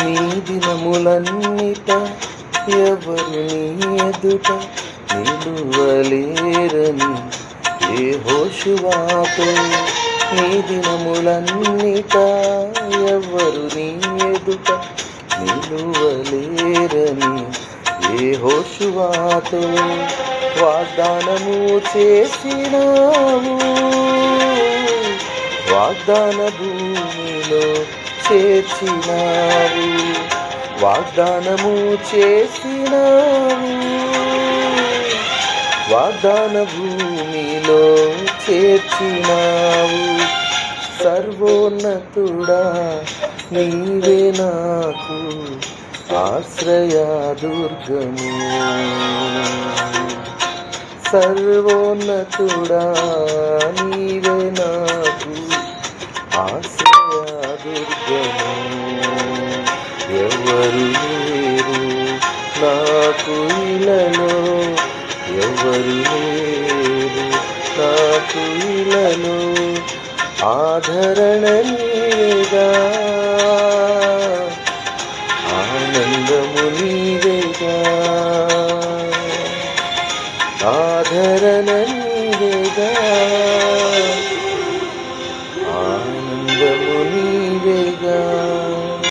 నీ దినములన్నిట ఎవరు నీ ఎదుట నిలువలేరని యెహోషువతో. నీ దినములన్నిట ఎవరు నీ ఎదుట నిలువలేరని యెహోషువతో వాగ్దానము చేసినావు. వాగ్దాన భూమిలో చేర్చినావు. వాగ్దానము చేసినావు. వాగ్దాన భూమిలో చేర్చినావు. సర్వోన్నతుడా నీవే నాకు ఆశ్రయదుర్గము. సర్వోన్నతుడా నీవే నాకు ఆశ్రయదుర్గము. ఎవరు లేరు నాకు ఇలలో, ఎవరు లేరు నాకు ఇలలో. ఆదరణ నీవేగా, ఆనందము నీవేగా. ఆదరణ నీవేగా,